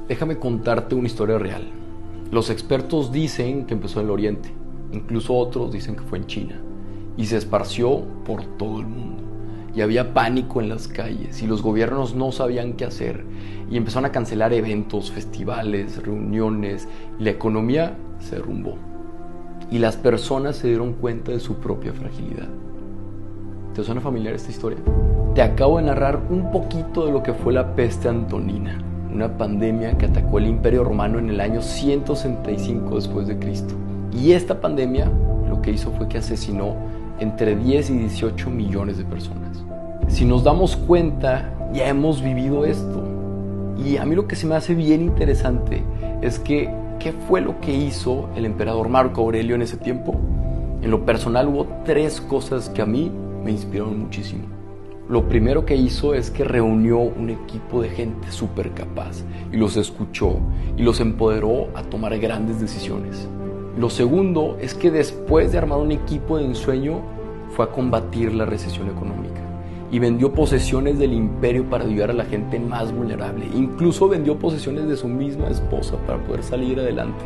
Déjame contarte una historia real. Los expertos dicen que empezó en el Oriente, incluso otros dicen que fue en China, y se esparció por todo el mundo. Y había pánico en las calles, y los gobiernos no sabían qué hacer, y empezaron a cancelar eventos, festivales, reuniones, y la economía se derrumbó. Y las personas se dieron cuenta de su propia fragilidad. ¿Te suena familiar esta historia? Te acabo de narrar un poquito de lo que fue la peste antonina, una pandemia que atacó el Imperio Romano en el año 165 después de Cristo. Y esta pandemia lo que hizo fue que asesinó entre 10 y 18 millones de personas. Si nos damos cuenta, ya hemos vivido esto. Y a mí lo que se me hace bien interesante es que, ¿qué fue lo que hizo el emperador Marco Aurelio en ese tiempo? En lo personal hubo 3 cosas que a mí me inspiraron muchísimo. Lo primero que hizo es que reunió un equipo de gente súper capaz y los escuchó y los empoderó a tomar grandes decisiones. Lo segundo es que después de armar un equipo de ensueño fue a combatir la recesión económica y vendió posesiones del imperio para ayudar a la gente más vulnerable. Incluso vendió posesiones de su misma esposa para poder salir adelante.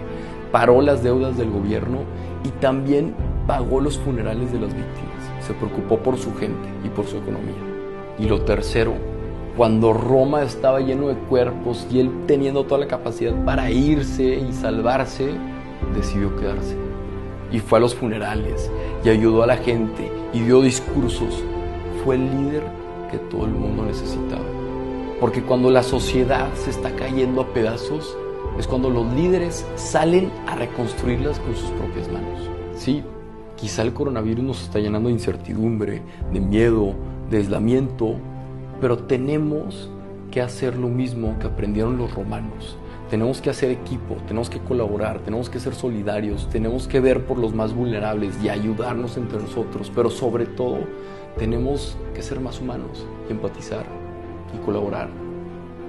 Paró las deudas del gobierno y también pagó los funerales de las víctimas. Se preocupó por su gente y por su economía. Y lo tercero, cuando Roma estaba lleno de cuerpos y él teniendo toda la capacidad para irse y salvarse, decidió quedarse. Y fue a los funerales y ayudó a la gente y dio discursos. Fue el líder que todo el mundo necesitaba. Porque cuando la sociedad se está cayendo a pedazos, es cuando los líderes salen a reconstruirlas con sus propias manos. Sí, quizá el coronavirus nos está llenando de incertidumbre, de miedo, de aislamiento, pero tenemos que hacer lo mismo que aprendieron los romanos. Tenemos que hacer equipo, tenemos que colaborar, tenemos que ser solidarios, tenemos que ver por los más vulnerables y ayudarnos entre nosotros, pero sobre todo tenemos que ser más humanos y empatizar y colaborar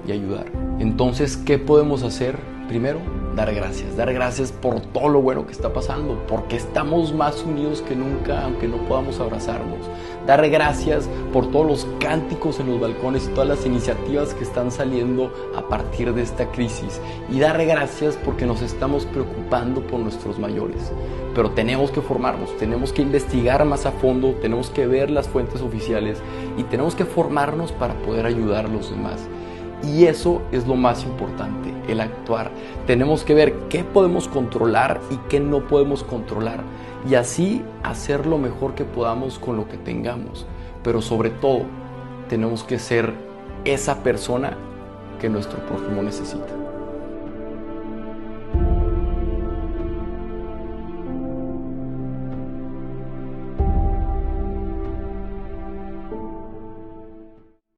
y ayudar. Entonces, ¿qué podemos hacer? Primero, dar gracias por todo lo bueno que está pasando, porque estamos más unidos que nunca, aunque no podamos abrazarnos. Dar gracias por todos los cánticos en los balcones y todas las iniciativas que están saliendo a partir de esta crisis. Y dar gracias porque nos estamos preocupando por nuestros mayores. Pero tenemos que formarnos, tenemos que investigar más a fondo, tenemos que ver las fuentes oficiales y tenemos que formarnos para poder ayudar a los demás. Y eso es lo más importante, el actuar. Tenemos que ver qué podemos controlar y qué no podemos controlar. Y así hacer lo mejor que podamos con lo que tengamos. Pero sobre todo, tenemos que ser esa persona que nuestro prójimo necesita.